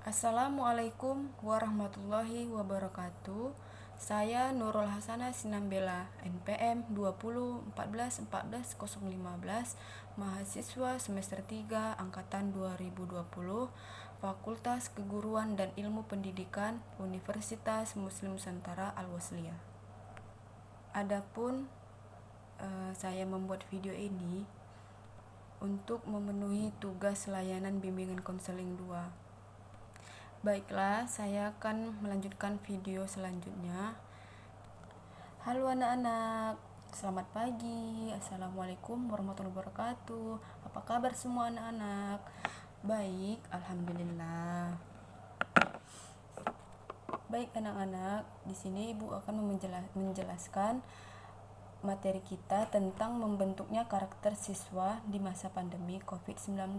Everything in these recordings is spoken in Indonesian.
Assalamualaikum warahmatullahi wabarakatuh. Saya Nurul Hasanah Sinambela, NPM 2014141015, mahasiswa semester 3 angkatan 2020, Fakultas Keguruan dan Ilmu Pendidikan, Universitas Muslim Nusantara Al-Wasliyah. Adapun saya membuat video ini untuk memenuhi tugas layanan bimbingan konseling 2. Baiklah, saya akan melanjutkan video selanjutnya. Halo anak-anak, selamat pagi. Assalamualaikum warahmatullahi wabarakatuh. Apa kabar semua anak-anak? Baik, alhamdulillah. Baik anak-anak, di sini Ibu akan menjelaskan materi kita tentang membentuknya karakter siswa di masa pandemi COVID-19.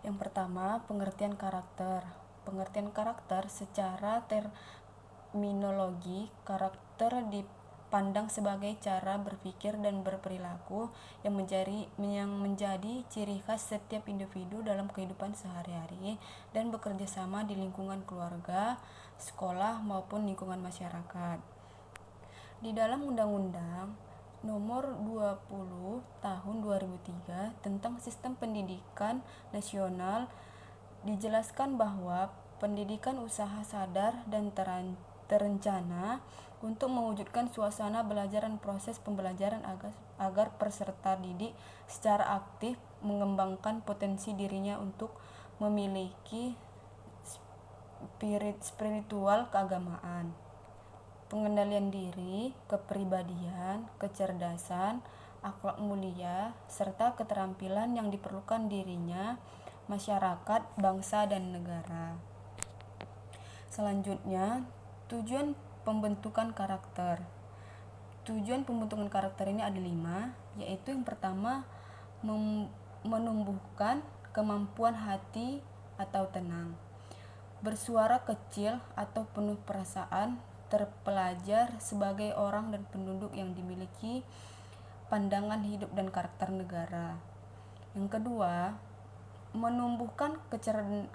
Yang pertama, pengertian karakter. Pengertian karakter secara terminologi, karakter dipandang sebagai cara berpikir dan berperilaku yang menjadi ciri khas setiap individu dalam kehidupan sehari-hari dan bekerja sama di lingkungan keluarga, sekolah, maupun lingkungan masyarakat. Di dalam Undang-Undang Nomor 20 Tahun 2003 tentang Sistem Pendidikan Nasional dijelaskan bahwa pendidikan usaha sadar dan terencana untuk mewujudkan suasana belajar dan proses pembelajaran agar peserta didik secara aktif mengembangkan potensi dirinya untuk memiliki spiritual keagamaan, pengendalian diri, kepribadian, kecerdasan, akhlak mulia, serta keterampilan yang diperlukan dirinya, masyarakat, bangsa, dan negara. Selanjutnya, tujuan pembentukan karakter. Tujuan pembentukan karakter ini ada 5, yaitu yang pertama, menumbuhkan kemampuan hati atau tenang, bersuara kecil atau penuh perasaan, terpelajar sebagai orang dan penduduk yang dimiliki pandangan hidup dan karakter negara. Yang kedua, menumbuhkan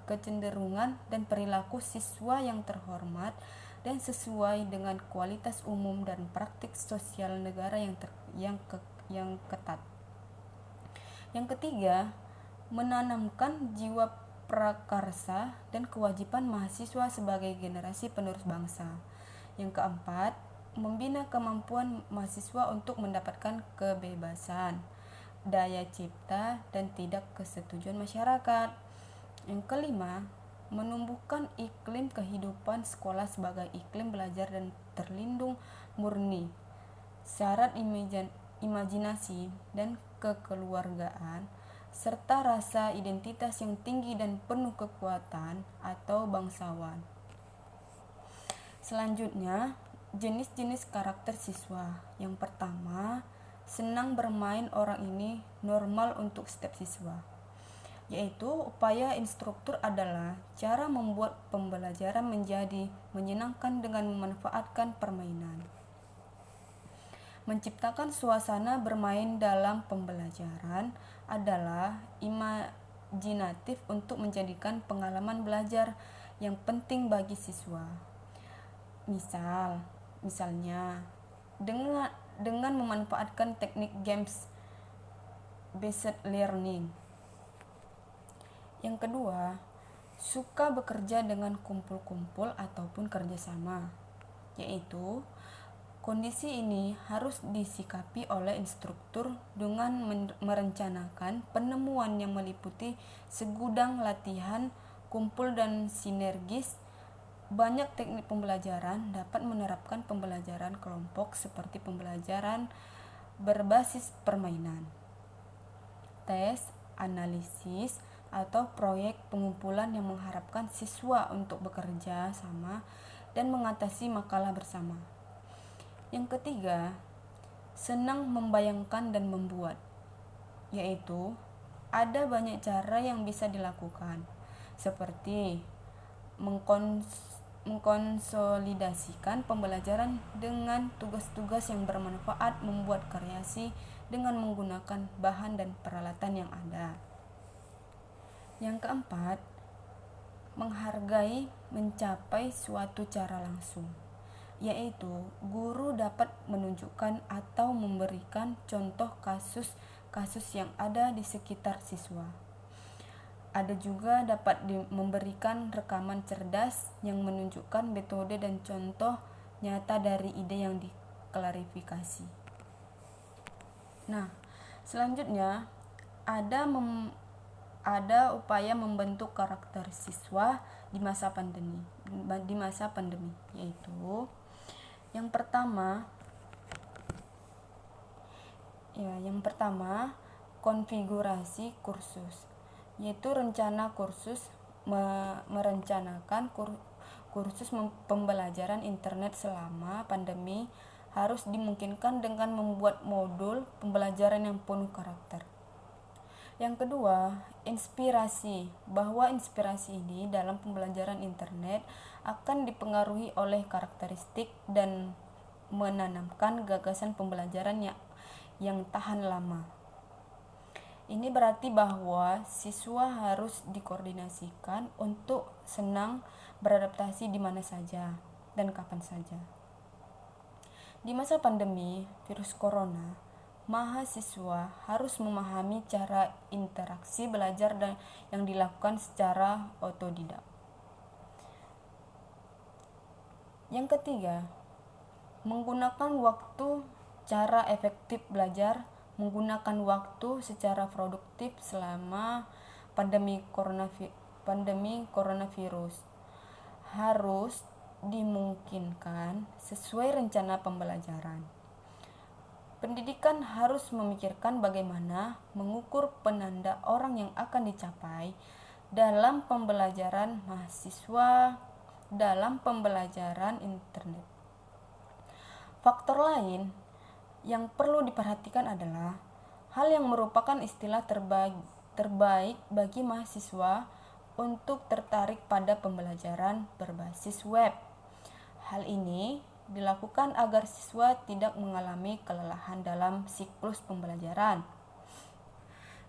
kecenderungan dan perilaku siswa yang terhormat dan sesuai dengan kualitas umum dan praktik sosial negara yang ketat. Yang ketiga, menanamkan jiwa prakarsa dan kewajiban mahasiswa sebagai generasi penerus bangsa. Yang keempat, membina kemampuan mahasiswa untuk mendapatkan kebebasan, daya cipta, dan tidak kesetujuan masyarakat. Yang kelima, menumbuhkan iklim kehidupan sekolah sebagai iklim belajar dan terlindung murni, syarat imajinasi dan kekeluargaan, serta rasa identitas yang tinggi dan penuh kekuatan atau bangsawan. Selanjutnya, jenis-jenis karakter siswa. Yang pertama, senang bermain orang ini normal untuk setiap siswa, yaitu upaya instruktur adalah cara membuat pembelajaran menjadi menyenangkan dengan memanfaatkan permainan. Menciptakan suasana bermain dalam pembelajaran adalah imajinatif untuk menjadikan pengalaman belajar yang penting bagi siswa. Misalnya dengan memanfaatkan teknik games based learning. Yang kedua, suka bekerja dengan kumpul-kumpul ataupun kerjasama, yaitu kondisi ini harus disikapi oleh instruktur dengan merencanakan penemuan yang meliputi segudang latihan kumpul dan sinergis. Banyak teknik pembelajaran dapat menerapkan pembelajaran kelompok seperti pembelajaran berbasis permainan, tes, analisis, atau proyek pengumpulan yang mengharapkan siswa untuk bekerja sama dan mengatasi makalah bersama. Yang ketiga, senang membayangkan dan membuat, yaitu ada banyak cara yang bisa dilakukan, seperti mengkonsolidasikan pembelajaran dengan tugas-tugas yang bermanfaat, membuat kreasi dengan menggunakan bahan dan peralatan yang ada. Yang keempat, menghargai mencapai suatu cara langsung, yaitu guru dapat menunjukkan atau memberikan contoh kasus-kasus yang ada di sekitar siswa. Ada juga dapat memberikan rekaman cerdas yang menunjukkan metode dan contoh nyata dari ide yang diklarifikasi. Nah, selanjutnya ada upaya membentuk karakter siswa di masa pandemi, yaitu yang pertama konfigurasi kursus, yaitu rencana kursus merencanakan kursus pembelajaran internet selama pandemi harus dimungkinkan dengan membuat modul pembelajaran yang penuh karakter. Yang kedua, inspirasi, bahwa inspirasi ini dalam pembelajaran internet akan dipengaruhi oleh karakteristik dan menanamkan gagasan pembelajaran yang tahan lama. Ini berarti bahwa siswa harus dikoordinasikan untuk senang beradaptasi di mana saja dan kapan saja. Di masa pandemi virus corona, mahasiswa harus memahami cara interaksi belajar yang dilakukan secara otodidak. Yang ketiga, menggunakan waktu cara efektif belajar, menggunakan waktu secara produktif selama pandemi coronavirus harus dimungkinkan sesuai rencana pembelajaran. Pendidikan harus memikirkan bagaimana mengukur penanda orang yang akan dicapai dalam pembelajaran mahasiswa dalam pembelajaran internet. Faktor lain yang perlu diperhatikan adalah hal yang merupakan istilah terbaik bagi mahasiswa untuk tertarik pada pembelajaran berbasis web. Hal ini dilakukan agar siswa tidak mengalami kelelahan dalam siklus pembelajaran.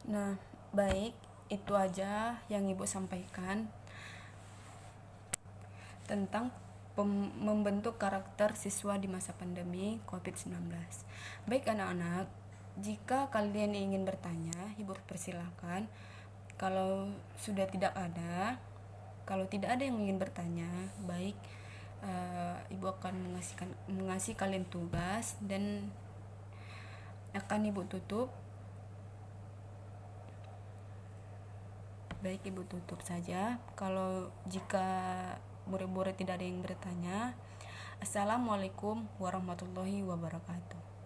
Nah, baik, itu aja yang Ibu sampaikan tentang membentuk karakter siswa di masa pandemi COVID-19. Baik anak-anak, jika kalian ingin bertanya, Ibu persilahkan. Kalau tidak ada yang ingin bertanya, baik, Ibu akan mengasih kalian tugas dan akan Ibu tutup. Baik, Ibu tutup saja. Kalau jika murid-murid tidak ada yang bertanya, Assalamualaikum warahmatullahi wabarakatuh.